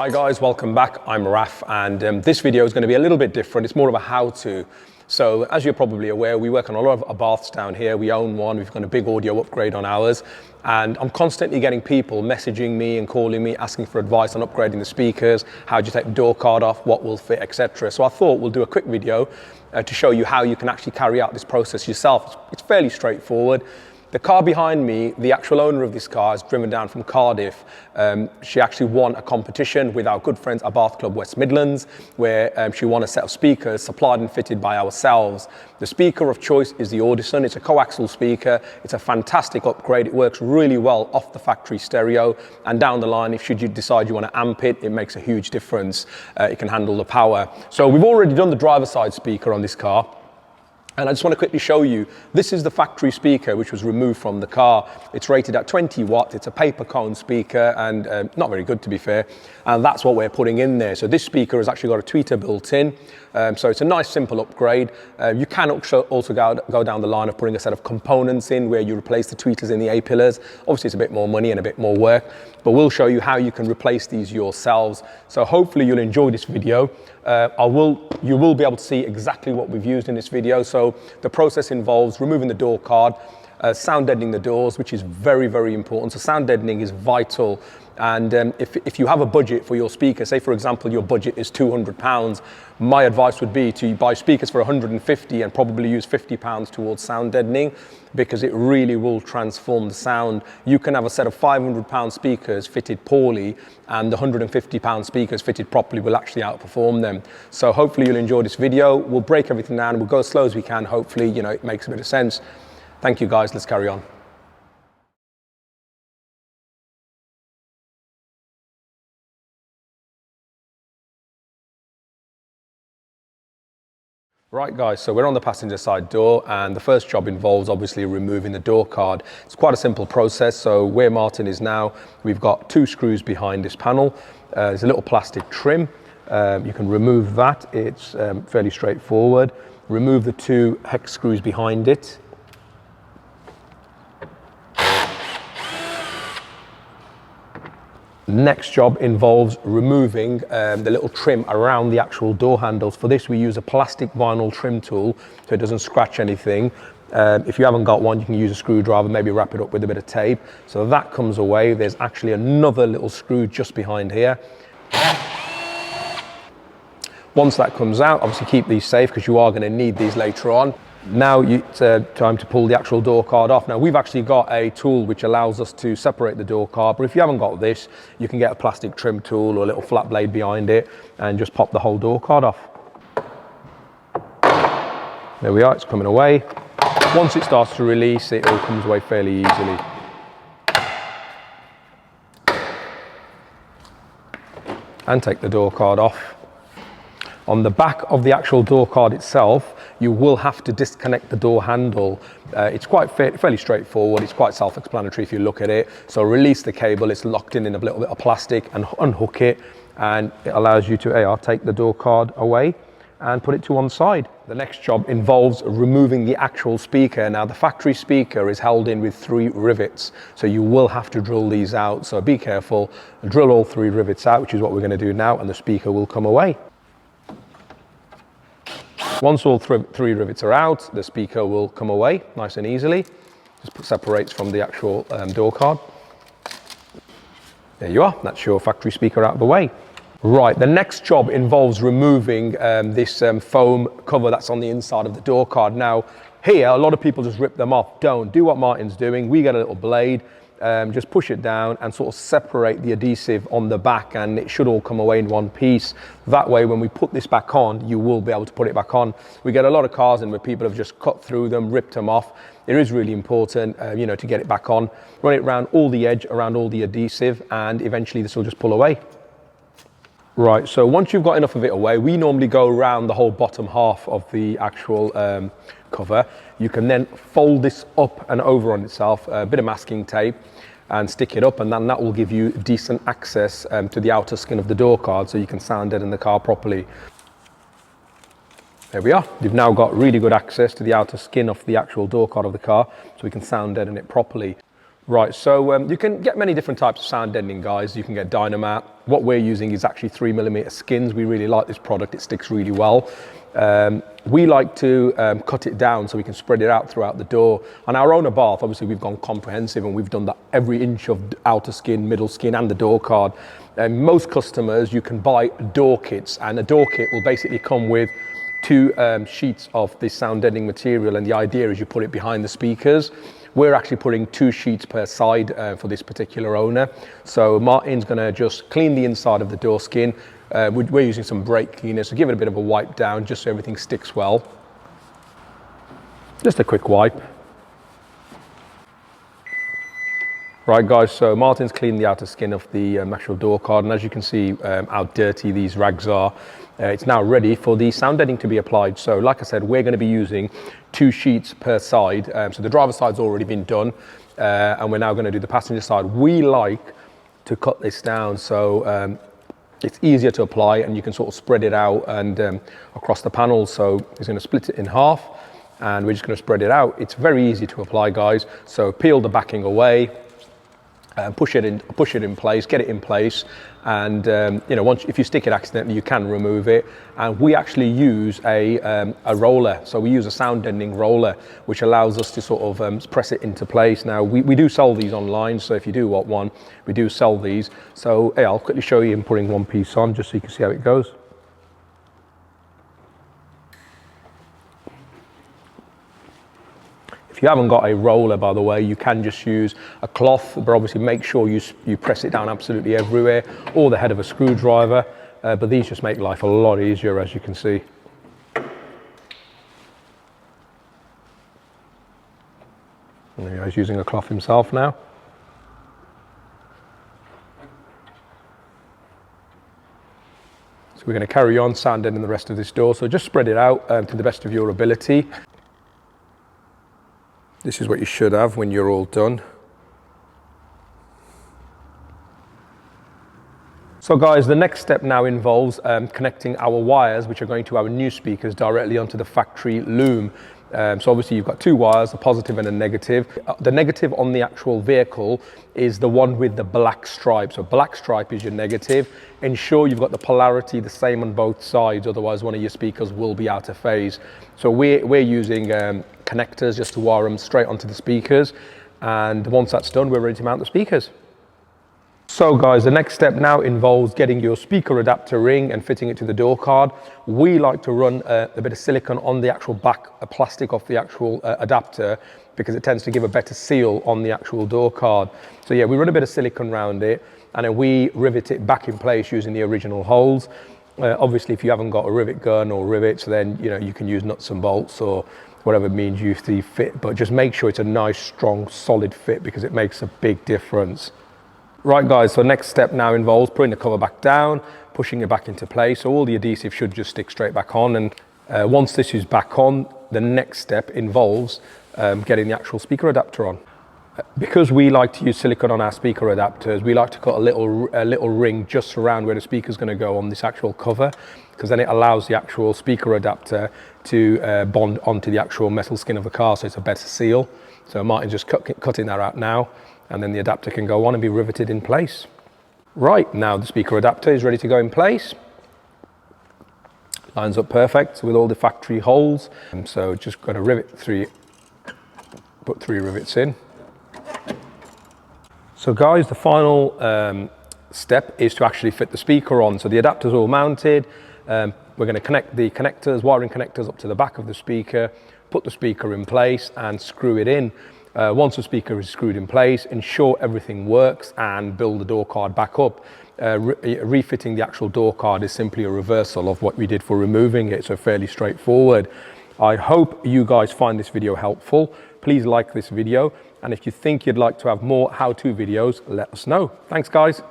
Hi guys, welcome back. I'm Raf, and this video is going to be a little bit different. It's more of a how-to. So as you're probably aware, we work on a lot of Abarths down here. We own one. We've got a big audio upgrade on ours, and I'm constantly getting people messaging me and calling me, asking for advice on upgrading the speakers. How do you take the door card off? What will fit, etc. So I thought we'll do a quick video to show you how you can actually carry out this process yourself. It's fairly straightforward. The car behind me, the actual owner of this car, is driven down from Cardiff. She actually won a competition with our good friends Abarth Club West Midlands, where she won a set of speakers supplied and fitted by ourselves. The speaker of choice is the Audison. It's a coaxial speaker. It's a fantastic upgrade. It works really well off the factory stereo, and down the line, if should you decide you want to amp it, it makes a huge difference. It can handle the power. So we've already done the driver side speaker on this car. And I just want to quickly show you, this is the factory speaker which was removed from the car. It's rated at 20 watts, it's a paper cone speaker, and not very good to be fair. And that's what we're putting in there. So this speaker has actually got a tweeter built in. So it's a nice simple upgrade. You can also go down the line of putting a set of components in where you replace the tweeters in the A-pillars. Obviously it's a bit more money and a bit more work, but we'll show you how you can replace these yourselves. So hopefully you'll enjoy this video. You will be able to see exactly what we've used in this video. So the process involves removing the door card, sound deadening the doors, which is very, very important. So sound deadening is vital. And if you have a budget for your speaker, say for example your budget is £200, my advice would be to buy speakers for 150 and probably use £50 towards sound deadening, because it really will transform the sound. You can have a set of £500 speakers fitted poorly, and the £150 speakers fitted properly will actually outperform them. So hopefully you'll enjoy this video. We'll break everything down. We'll go as slow as we can. Hopefully, it makes a bit of sense. Thank you guys. Let's carry on. Right guys, so we're on the passenger side door, and the first job involves obviously removing the door card. It's quite a simple process. So where Martin is now, we've got 2 screws behind this panel. There's a little plastic trim. You can remove that. It's fairly straightforward. Remove the 2 hex screws behind it. Next job involves removing the little trim around the actual door handles. For this we use a plastic vinyl trim tool so it doesn't scratch anything. If you haven't got one, you can use a screwdriver, maybe wrap it up with a bit of tape. So that comes away. There's actually another little screw just behind here. Once that comes out, obviously keep these safe because you are going to need these later on. Now it's time to pull the actual door card off. Now we've actually got a tool which allows us to separate the door card, but if you haven't got this, you can get a plastic trim tool or a little flat blade behind it and just pop the whole door card off. There we are, it's coming away. Once it starts to release, it all comes away fairly easily. And take the door card off. On the back of the actual door card itself, you will have to disconnect the door handle. It's quite fairly straightforward. It's quite self-explanatory if you look at it. So release the cable, it's locked in a little bit of plastic, and unhook it, and it allows you to take the door card away and put it to one side. The next job involves removing the actual speaker. Now the factory speaker is held in with 3 rivets, so you will have to drill these out. So be careful, drill all 3 rivets out, which is what we're going to do now, and the speaker will come away. Once all 3 rivets are out, the speaker will come away nice and easily. Just separates from the actual door card. There you are, that's your factory speaker out of the way. Right, the next job involves removing this foam cover that's on the inside of the door card. Now, here, a lot of people just rip them off. Don't. Do what Martin's doing. We get a little blade, just push it down and sort of separate the adhesive on the back, and it should all come away in one piece. That way, when we put this back on, you will be able to put it back on. We get a lot of cars in where people have just cut through them, ripped them off. It is really important, to get it back on. Run it around all the edge, around all the adhesive, and eventually this will just pull away. Right, so once you've got enough of it away, we normally go around the whole bottom half of the actual cover. You can then fold this up and over on itself, a bit of masking tape, and stick it up, and then that will give you decent access to the outer skin of the door card, so you can sound deaden the car properly. There we are. You've now got really good access to the outer skin of the actual door card of the car, so we can sound deaden it properly. Right, so you can get many different types of sound deadening, guys. You can get Dynamat. What we're using is actually 3mm skins. We really like this product. It sticks really well. We like to cut it down so we can spread it out throughout the door. On our own Abarth, obviously we've gone comprehensive and we've done that every inch of outer skin, middle skin and the door card. Most customers, you can buy door kits, and a door kit will basically come with 2 sheets of this sound deadening material, and the idea is you put it behind the speakers. We're actually putting 2 sheets per side for this particular owner. So Martin's gonna just clean the inside of the door skin. We're using some brake cleaner, so give it a bit of a wipe down just so everything sticks well. Just a quick wipe. Right guys, so Martin's cleaned the outer skin of the actual door card, and as you can see how dirty these rags are, it's now ready for the sound deadening to be applied. So like I said, we're going to be using 2 sheets per side. So the driver's side's already been done, and we're now going to do the passenger side. We like to cut this down so it's easier to apply, and you can sort of spread it out and across the panels. So he's going to split it in half, and we're just going to spread it out. It's very easy to apply, guys. So peel the backing away. Push it in place, get it in place, and you know, if you stick it accidentally, you can remove it. And we actually use a roller, so we use a sound deadening roller, which allows us to sort of press it into place. Now we do sell these online, so if you do want one, we do sell these. So yeah, I'll quickly show you in putting one piece on, just so you can see how it goes. If you haven't got a roller, by the way, you can just use a cloth, but obviously make sure you press it down absolutely everywhere, or the head of a screwdriver, but these just make life a lot easier, as you can see. And he's using a cloth himself now. So we're going to carry on sound deadening the rest of this door, so just spread it out to the best of your ability. This is what you should have when you're all done. So guys, the next step now involves connecting our wires, which are going to our new speakers, directly onto the factory loom. So obviously you've got 2 wires, a positive and a negative. The negative on the actual vehicle is the one with the black stripe. So black stripe is your negative. Ensure you've got the polarity the same on both sides, otherwise one of your speakers will be out of phase. So we're using connectors just to wire them straight onto the speakers. And once that's done, we're ready to mount the speakers. So guys, the next step now involves getting your speaker adapter ring and fitting it to the door card. We like to run a bit of silicone on the actual back, plastic of the actual adapter, because it tends to give a better seal on the actual door card. So yeah, we run a bit of silicone around it, and then we rivet it back in place using the original holes. Obviously, if you haven't got a rivet gun or rivets, then you know you can use nuts and bolts or whatever means you see fit, but just make sure it's a nice, strong, solid fit, because it makes a big difference. Right guys, so next step now involves putting the cover back down, pushing it back into place, so all the adhesive should just stick straight back on. And once this is back on, the next step involves getting the actual speaker adapter on. Because we like to use silicone on our speaker adapters, we like to cut a little ring just around where the speaker is going to go on this actual cover, because then it allows the actual speaker adapter to bond onto the actual metal skin of the car, so it's a better seal. So Martin's just cutting that out now, and then the adapter can go on and be riveted in place. Right, now the speaker adapter is ready to go in place. Lines up perfect with all the factory holes. So just got to put 3 rivets in. So guys, the final step is to actually fit the speaker on. So the adapter's all mounted. We're going to connect the connectors, wiring connectors up to the back of the speaker, put the speaker in place and screw it in. Once the speaker is screwed in place, ensure everything works and build the door card back up. Refitting the actual door card is simply a reversal of what we did for removing it, so fairly straightforward. I hope you guys find this video helpful. Please like this video, and if you think you'd like to have more how-to videos, let us know. Thanks guys.